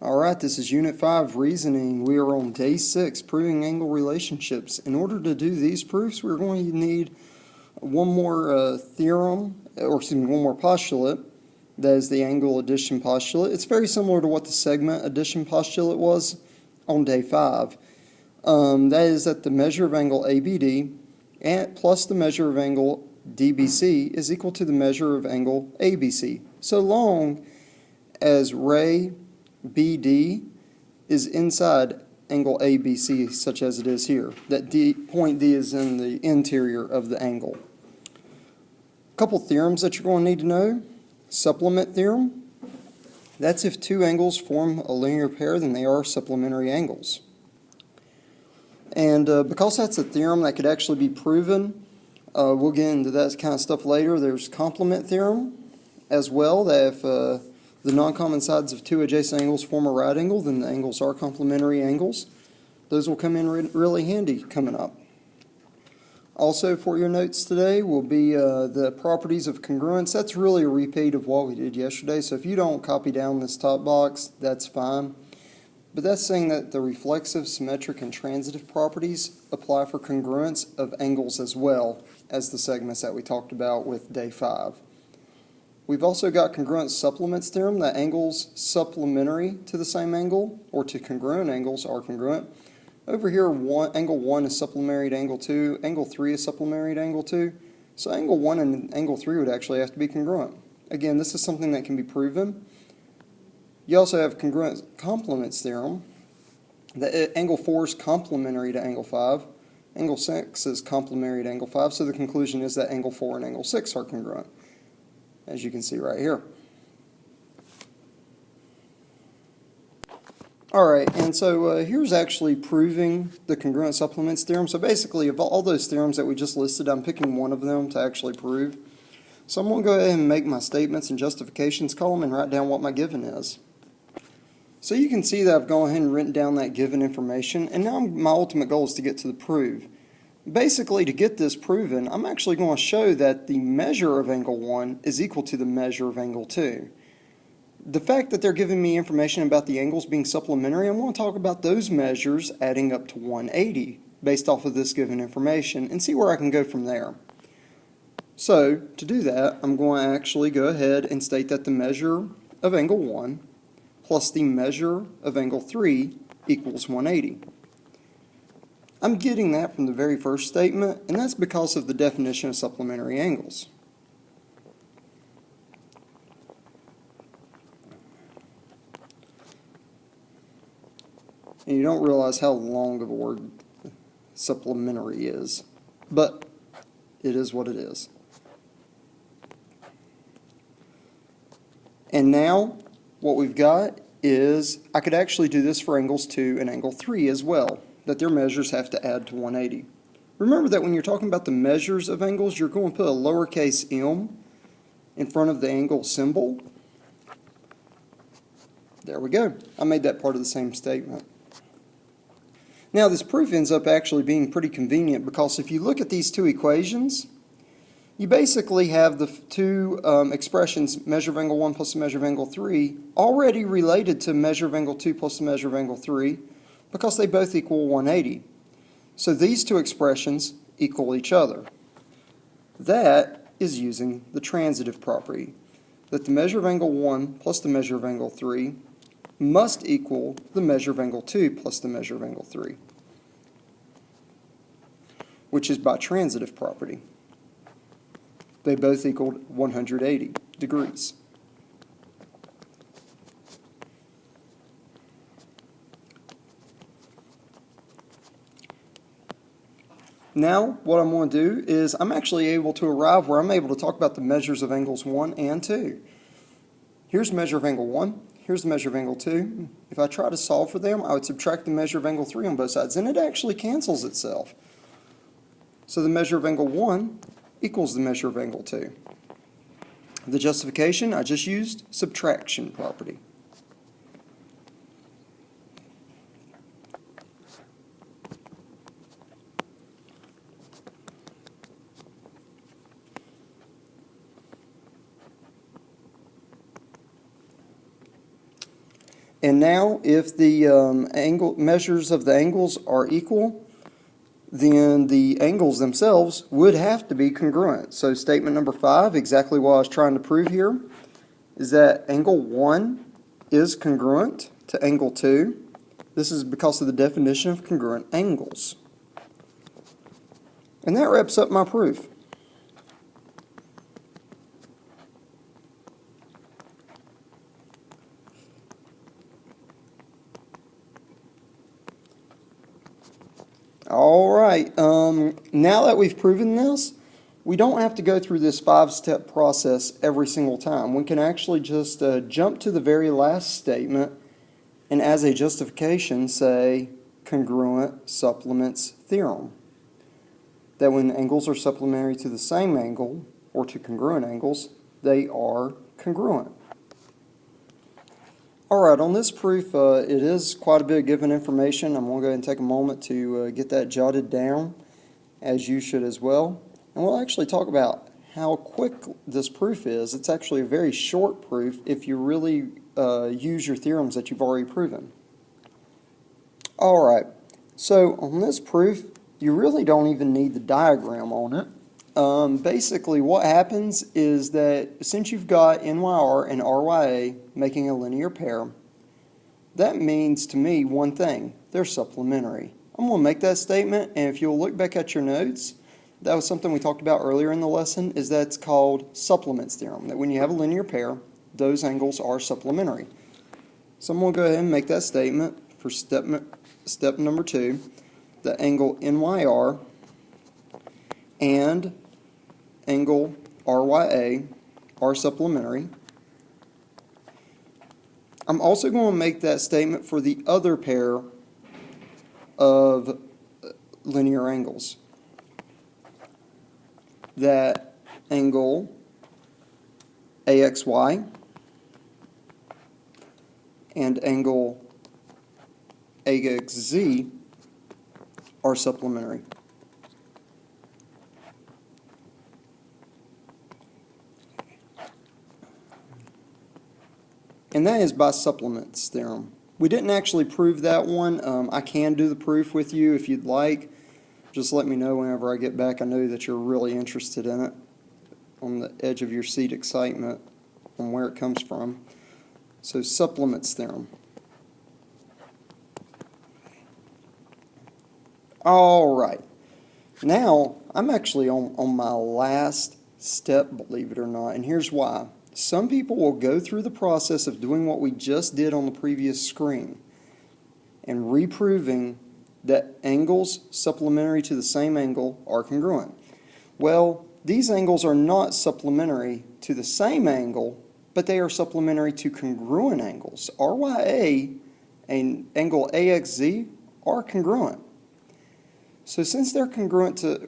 Alright, this is Unit 5, Reasoning. We are on Day 6, Proving Angle Relationships. In order to do these proofs, we're going to need one more one more postulate. That is the angle addition postulate. It's very similar to what the segment addition postulate was on Day 5. That is that the measure of angle ABD plus the measure of angle DBC is equal to the measure of angle ABC, so long as ray BD is inside angle ABC, such as it is here. That point D is in the interior of the angle. A couple theorems that you're going to need to know. Supplement theorem. That's if two angles form a linear pair, then they are supplementary angles. And because that's a theorem that could actually be proven, we'll get into that kind of stuff later. There's complement theorem as well, that if the non-common sides of two adjacent angles form a right angle, then the angles are complementary angles. Those will come in really handy coming up. Also for your notes today will be the properties of congruence. That's really a repeat of what we did yesterday, so if you don't copy down this top box, that's fine. But that's saying that the reflexive, symmetric, and transitive properties apply for congruence of angles as well as the segments that we talked about with Day 5. We've also got congruent supplements theorem, that angles supplementary to the same angle, or to congruent angles, are congruent. Over here, angle 1 is supplementary to angle 2, angle 3 is supplementary to angle 2, so angle 1 and angle 3 would actually have to be congruent. Again, this is something that can be proven. You also have congruent complements theorem, that angle 4 is complementary to angle 5, angle 6 is complementary to angle 5, so the conclusion is that angle 4 and angle 6 are congruent, as you can see right here. Alright, and so here's actually proving the congruent supplements theorem. So basically, of all those theorems that we just listed, I'm picking one of them to actually prove. So I'm going to go ahead and make my statements and justifications column and write down what my given is. So you can see that I've gone ahead and written down that given information, and now my ultimate goal is to get to the prove. Basically, to get this proven, I'm actually going to show that the measure of angle 1 is equal to the measure of angle 2. The fact that they're giving me information about the angles being supplementary, I'm going to talk about those measures adding up to 180 based off of this given information and see where I can go from there. So, to do that, I'm going to actually go ahead and state that the measure of angle 1 plus the measure of angle 3 equals 180. I'm getting that from the very first statement, and that's because of the definition of supplementary angles. And you don't realize how long of a word supplementary is, but it is what it is. And now, what we've got is, I could actually do this for angles 2 and angle 3 as well, that their measures have to add to 180. Remember that when you're talking about the measures of angles, you're going to put a lowercase m in front of the angle symbol. There we go. I made that part of the same statement. Now this proof ends up actually being pretty convenient, because if you look at these two equations, you basically have the two expressions, measure of angle 1 plus the measure of angle 3, already related to measure of angle 2 plus the measure of angle 3, because they both equal 180. So these two expressions equal each other. That is using the transitive property, that the measure of angle 1 plus the measure of angle 3 must equal the measure of angle 2 plus the measure of angle 3, which is by transitive property. They both equaled 180 degrees. Now, what I'm going to do is I'm actually able to arrive where I'm able to talk about the measures of angles 1 and 2. Here's the measure of angle 1. Here's the measure of angle 2. If I try to solve for them, I would subtract the measure of angle 3 on both sides, and it actually cancels itself. So the measure of angle 1 equals the measure of angle 2. The justification, I just used subtraction property. And now, if the angle measures of the angles are equal, then the angles themselves would have to be congruent. So statement number 5, exactly what I was trying to prove here, is that angle 1 is congruent to angle 2. This is because of the definition of congruent angles. And that wraps up my proof. All right, now that we've proven this, we don't have to go through this 5-step process every single time. We can actually just jump to the very last statement and as a justification say congruent supplements theorem. That when angles are supplementary to the same angle or to congruent angles, they are congruent. Alright, on this proof, it is quite a bit of given information. I'm going to go ahead and take a moment to get that jotted down, as you should as well. And we'll actually talk about how quick this proof is. It's actually a very short proof if you really use your theorems that you've already proven. Alright, so on this proof, you really don't even need the diagram on it. Basically what happens is that since you've got NYR and RYA making a linear pair, that means to me one thing: they're supplementary. I'm going to make that statement, and if you'll look back at your notes, that was something we talked about earlier in the lesson, is that's called supplements theorem, that when you have a linear pair, those angles are supplementary. So I'm going to go ahead and make that statement for step number 2. The angle NYR and angle RYA are supplementary. I'm also going to make that statement for the other pair of linear angles. That angle AXY and angle AXZ are supplementary. And that is by supplements theorem. We didn't actually prove that one. I can do the proof with you if you'd like. Just let me know whenever I get back. I know that you're really interested in it, on the edge of your seat excitement on where it comes from. So supplements theorem. All right. Now, I'm actually on my last step, believe it or not, and here's why. Some people will go through the process of doing what we just did on the previous screen and reproving that angles supplementary to the same angle are congruent. Well, these angles are not supplementary to the same angle, but they are supplementary to congruent angles. RYA and angle AXZ are congruent. So since they're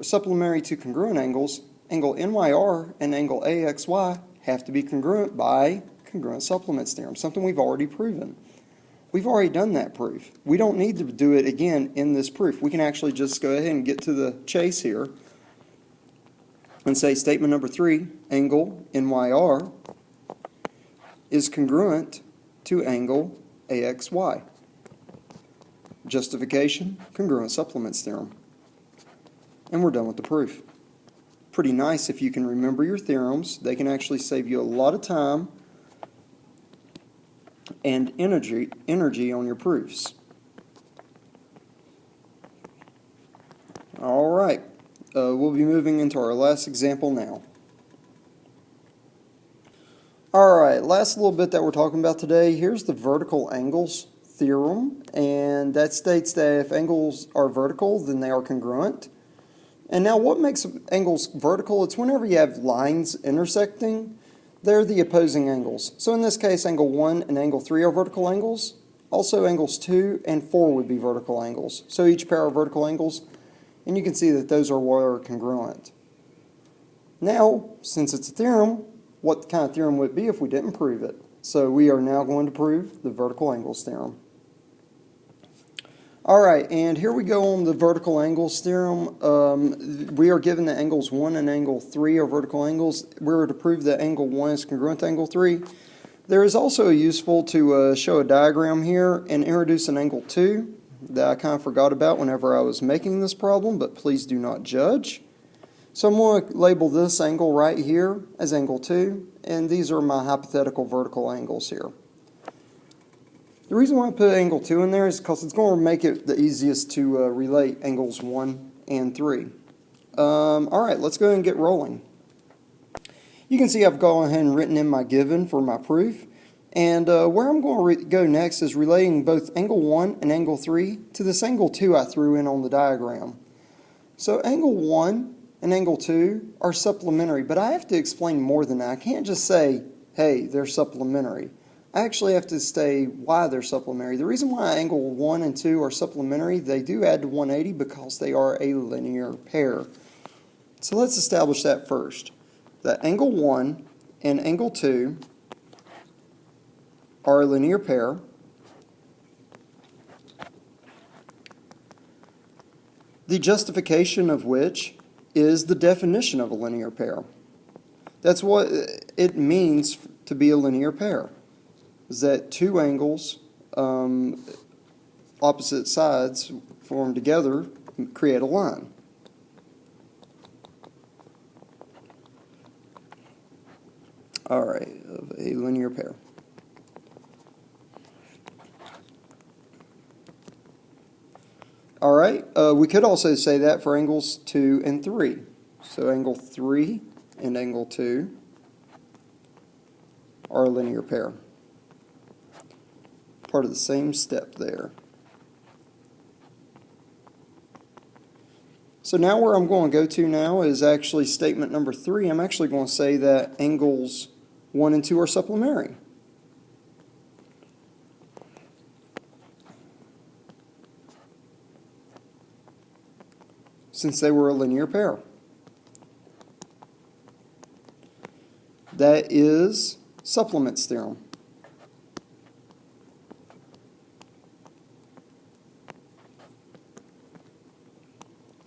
supplementary to congruent angles, angle NYR and angle AXY have to be congruent by congruent supplements theorem, something we've already proven. We've already done that proof. We don't need to do it again in this proof. We can actually just go ahead and get to the chase here and say statement number 3, angle NYR is congruent to angle AXY. Justification, congruent supplements theorem. And we're done with the proof. Pretty nice if you can remember your theorems. They can actually save you a lot of time and energy on your proofs. All right, we'll be moving into our last example now. All right, last little bit that we're talking about today. Here's the vertical angles theorem, and that states that if angles are vertical, then they are congruent. And now what makes angles vertical? It's whenever you have lines intersecting, they're the opposing angles. So in this case, angle 1 and angle 3 are vertical angles. Also, angles 2 and 4 would be vertical angles. So each pair are vertical angles, and you can see that those are what are congruent. Now, since it's a theorem, what kind of theorem would it be if we didn't prove it? So we are now going to prove the vertical angles theorem. All right, and here we go on the vertical angles theorem. We are given that angles 1 and angle 3 are vertical angles. We're to prove that angle 1 is congruent to angle 3. There is also useful to show a diagram here and introduce an angle 2 that I kind of forgot about whenever I was making this problem, but please do not judge. So I'm going to label this angle right here as angle 2, and these are my hypothetical vertical angles here. The reason why I put angle 2 in there is because it's going to make it the easiest to relate angles 1 and 3. All right, let's go ahead and get rolling. You can see I've gone ahead and written in my given for my proof, and where I'm going to go next is relating both angle 1 and angle 3 to this angle 2 I threw in on the diagram. So angle 1 and angle 2 are supplementary, but I have to explain more than that. I can't just say, hey, they're supplementary. I actually have to say why they're supplementary. The reason why angle 1 and 2 are supplementary, they do add to 180 because they are a linear pair. So let's establish that first. That angle 1 and angle 2 are a linear pair. The justification of which is the definition of a linear pair. That's what it means to be a linear pair, is that two angles, opposite sides formed together, create a line. All right, of a linear pair. All right, we could also say that for angles 2 and 3. So angle 3 and angle 2 are a linear pair. Part of the same step there. So now where I'm going to go to now is actually statement number 3. I'm actually going to say that angles 1 and 2 are supplementary. Since they were a linear pair. That is supplements theorem.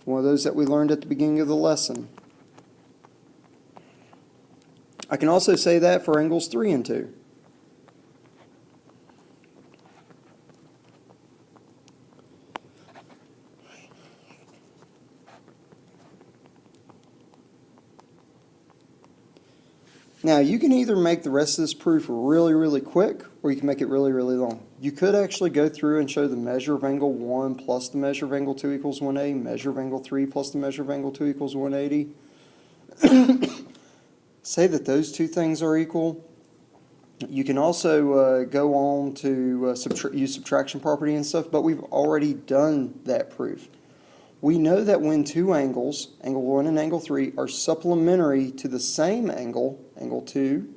One of those that we learned at the beginning of the lesson. I can also say that for angles 3 and 2. Now, you can either make the rest of this proof really, really quick, or you can make it really, really long. You could actually go through and show the measure of angle 1 plus the measure of angle 2 equals 180, measure of angle 3 plus the measure of angle 2 equals 180. Say that those two things are equal. You can also go on to use subtraction property and stuff, but we've already done that proof. We know that when two angles, angle 1 and angle 3, are supplementary to the same angle, angle 2,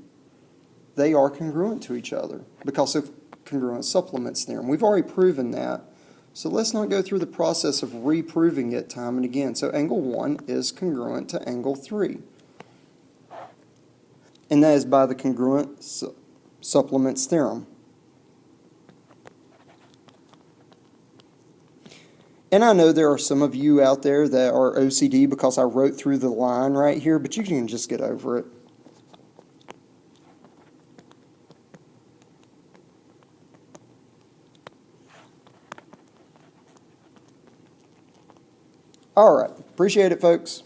they are congruent to each other because of congruent supplements theorem. We've already proven that, so let's not go through the process of reproving it time and again. So angle 1 is congruent to angle 3, and that is by the congruent supplements theorem. And I know there are some of you out there that are OCD because I wrote through the line right here, but you can just get over it. All right. Appreciate it, folks.